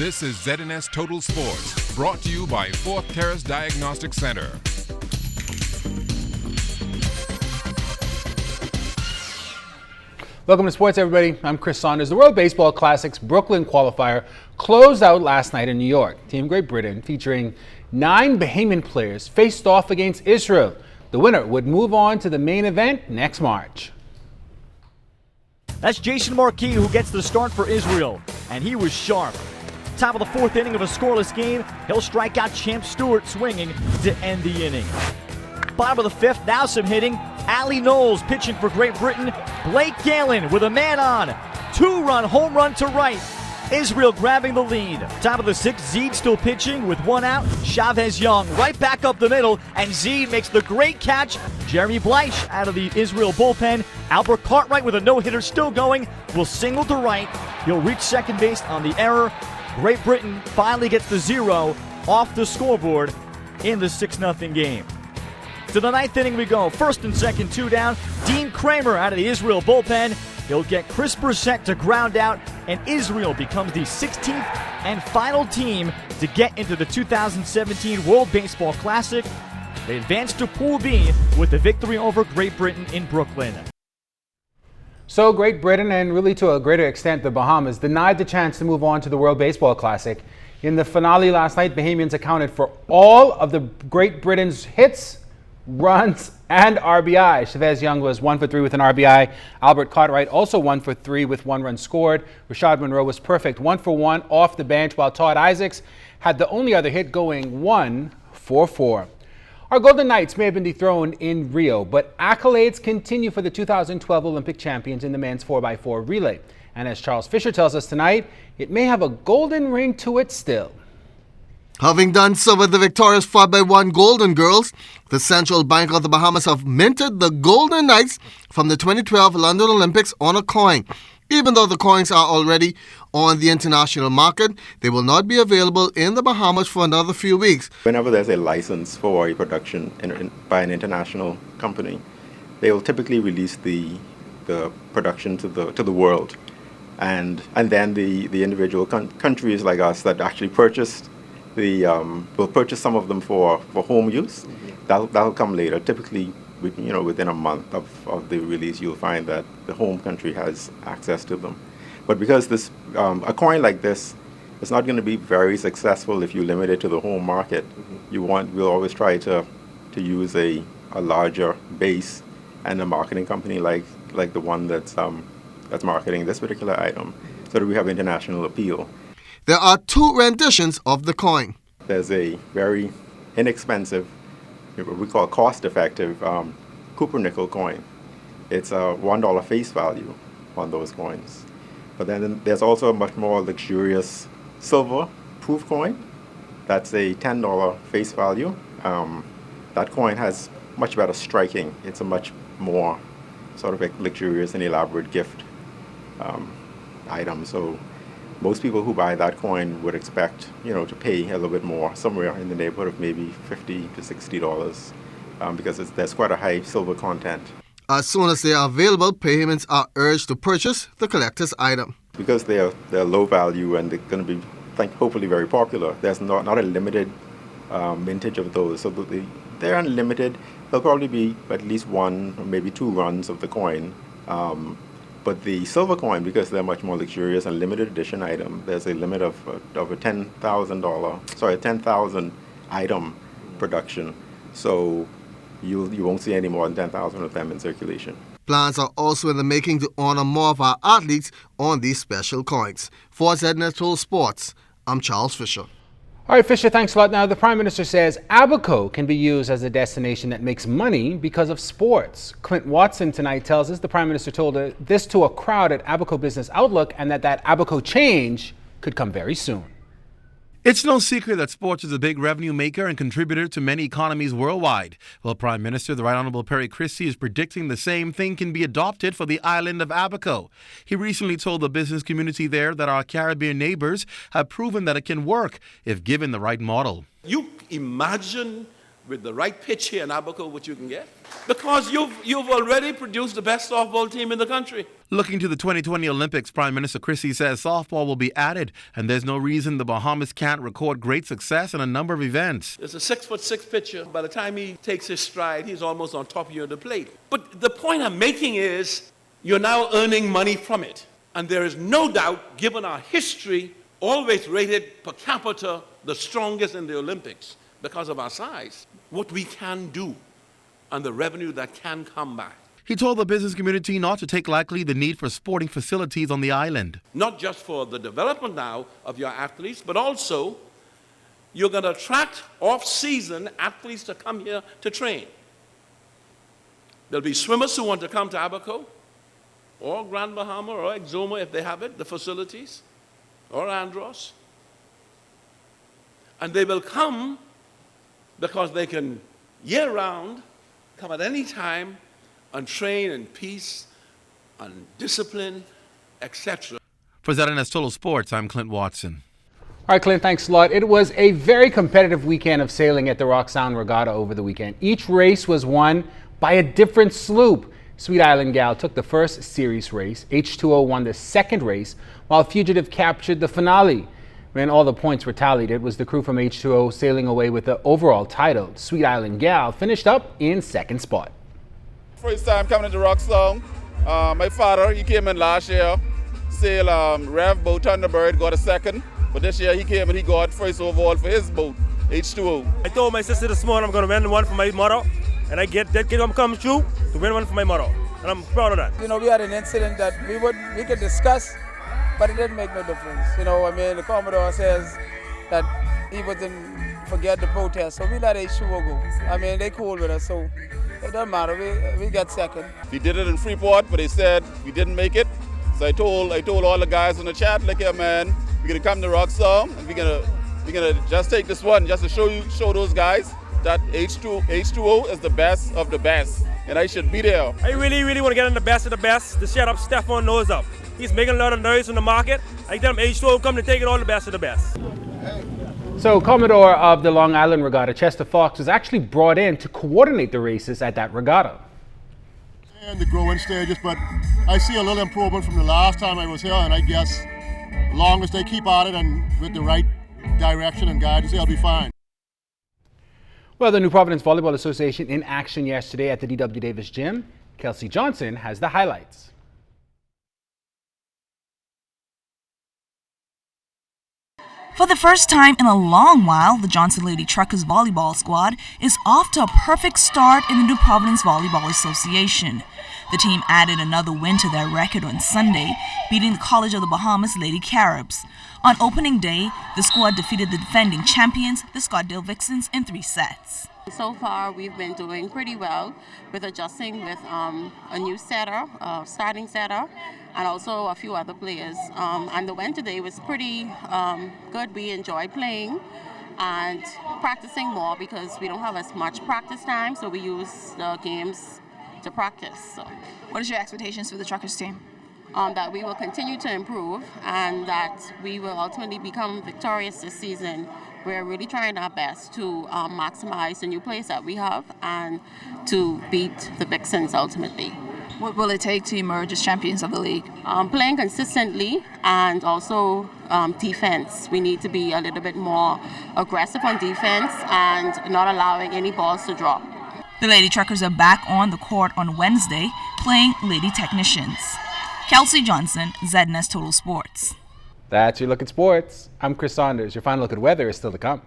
This is ZNS Total Sports, brought to you by Fourth Terrace Diagnostic Center. Welcome to sports, everybody. I'm Chris Saunders. The World Baseball Classic's Brooklyn qualifier closed out last night in New York. Team Great Britain, featuring 9 Bahamian players, faced off against Israel. The winner would move on to the main event next March. That's Jason Marquis who gets the start for Israel, and he was sharp. Top of the 4th inning of a scoreless game, he'll strike out Champ Stewart swinging to end the inning. Bottom of the 5th, now some hitting. Ali Knowles pitching for Great Britain. Blake Galen with a man on. 2-run home run to right. Israel grabbing the lead. Top of the 6th, Zeed still pitching with 1 out. Chavez Young right back up the middle, and Zeed makes the great catch. Jeremy Bleich out of the Israel bullpen. Albert Cartwright with a no-hitter still going will single to right. He'll reach second base on the error. Great Britain finally gets the 0 off the scoreboard in the 6-0 game. To the 9th inning we go. 1st and 2nd, 2 down. Dean Kramer out of the Israel bullpen. He'll get Chris Brissett to ground out, and Israel becomes the 16th and final team to get into the 2017 World Baseball Classic. They advance to Pool B with the victory over Great Britain in Brooklyn. So Great Britain, and really to a greater extent the Bahamas, denied the chance to move on to the World Baseball Classic. In the finale last night, Bahamians accounted for all of the Great Britain's hits, runs, and RBI. Chavez Young was 1 for 3 with an RBI. Albert Cartwright also 1 for 3 with 1 run scored. Rashad Monroe was perfect, 1 for 1 off the bench, while Todd Isaacs had the only other hit, going 1 for 4. Our Golden Knights may have been dethroned in Rio, but accolades continue for the 2012 Olympic champions in the men's 4x4 relay. And as Charles Fisher tells us tonight, it may have a golden ring to it still. Having done so with the victorious 5x1 Golden Girls, the Central Bank of the Bahamas have minted the Golden Knights from the 2012 London Olympics on a coin. Even though the coins are already on the international market, they will not be available in the Bahamas for another few weeks. Whenever there's a license for a production by an international company, they will typically release the production to the world, and then the individual countries like us that actually purchased will purchase some of them for home use. That'll come later. Typically, within a month of the release, you'll find that the home country has access to them. But because this a coin like this is not going to be very successful if you limit it to the home market, we'll always try to use a larger base and a marketing company like the one that's marketing this particular item, so that we have international appeal. There are 2 renditions of the coin. There's a very inexpensive, what we call cost-effective Cooper nickel coin. It's a $1 face value on those coins. But then there's also a much more luxurious silver proof coin. That's a $10 face value. That coin has much better striking. It's a much more sort of a luxurious and elaborate gift item. So most people who buy that coin would expect, to pay a little bit more, somewhere in the neighborhood of maybe $50 to $60, because there's quite a high silver content. As soon as they are available, payments are urged to purchase the collector's item. Because they're low value and they're going to be, hopefully very popular, there's not a limited mintage of those. So they're unlimited. There'll probably be at least 1 or maybe 2 runs of the coin. But the silver coin, because they're much more luxurious and limited edition item, there's a limit of a 10,000 item production. So you won't see any more than 10,000 of them in circulation. Plans are also in the making to honor more of our athletes on these special coins. For ZNS Total Sports, I'm Charles Fisher. All right, Fisher, thanks a lot. Now, the Prime Minister says Abaco can be used as a destination that makes money because of sports. Clint Watson tonight tells us the Prime Minister told this to a crowd at Abaco Business Outlook, and that Abaco change could come very soon. It's no secret that sports is a big revenue maker and contributor to many economies worldwide. Well, Prime Minister, the Right Honourable Perry Christie, is predicting the same thing can be adopted for the island of Abaco. He recently told the business community there that our Caribbean neighbours have proven that it can work if given the right model. You imagine with the right pitch here in Abaco, what you can get? Because you've already produced the best softball team in the country. Looking to the 2020 Olympics, Prime Minister Christie says softball will be added, and there's no reason the Bahamas can't record great success in a number of events. There's a 6'6" pitcher. By the time he takes his stride, he's almost on top of you on the plate. But the point I'm making is you're now earning money from it. And there is no doubt, given our history, always rated per capita the strongest in the Olympics because of our size, what we can do and the revenue that can come back. He told the business community not to take lightly the need for sporting facilities on the island. Not just for the development now of your athletes, but also you're going to attract off-season athletes to come here to train. There'll be swimmers who want to come to Abaco, or Grand Bahama, or Exuma if they have it, the facilities, or Andros. And they will come because they can year-round come at any time and train in peace and discipline, etc. For ZNS Total Sports, I'm Clint Watson. All right, Clint, thanks a lot. It was a very competitive weekend of sailing at the Rock Sound Regatta over the weekend. Each race was won by a different sloop. Sweet Island Gal took the first series race. H2O won the second race, while Fugitive captured the finale. When all the points were tallied, it was the crew from H2O sailing away with the overall title. Sweet Island Gal finished up in second spot. First time coming to Rock Sound. My father, he came in last year, sailed Rev boat Thunderbird, got a second. But this year he came and he got first overall for his boat, H2O. I told my sister this morning I'm going to win one for my mother, and I get that kid come true to win one for my mother. And I'm proud of that. You know, we had an incident that we could discuss, but it didn't make no difference. You know, I mean, the Commodore says that he wouldn't forget the protest, so we let H2O go. I mean, they cool with us, so it doesn't matter. We got second. We did it in Freeport, but they said we didn't make it. So I told all the guys in the chat, look here, man, we're gonna come to Rock Sound, and we're gonna just take this one just to show those guys that H2O is the best of the best, and I should be there. I really want to get in the best of the best to shut up Stefan nose up. He's making a lot of noise in the market. I tell him H2O come to take it all the best of the best. So Commodore of the Long Island Regatta, Chester Fox, was actually brought in to coordinate the races at that regatta. And the growing stages, but I see a little improvement from the last time I was here, and I guess as long as they keep at it and with the right direction and guidance, they'll be fine. Well, the New Providence Volleyball Association in action yesterday at the D.W. Davis Gym. Kelsey Johnson has the highlights. For the first time in a long while, the Johnson Lady Truckers volleyball squad is off to a perfect start in the New Providence Volleyball Association. The team added another win to their record on Sunday, beating the College of the Bahamas Lady Caribs. On opening day, the squad defeated the defending champions, the Scottsdale Vixens, in 3 sets. So far, we've been doing pretty well with adjusting with a new setter, starting setter, and also a few other players. And the win today was pretty good. We enjoyed playing and practicing more because we don't have as much practice time, so we use the games to practice. So, what is your expectations for the Truckers team? That we will continue to improve and that we will ultimately become victorious this season. We're really trying our best to maximize the new players that we have and to beat the Vixens ultimately. What will it take to emerge as champions of the league? Playing consistently and also defense. We need to be a little bit more aggressive on defense and not allowing any balls to drop. The Lady Truckers are back on the court on Wednesday, playing Lady Technicians. Kelsey Johnson, ZNS Total Sports. That's your look at sports. I'm Chris Saunders. Your final look at weather is still to come.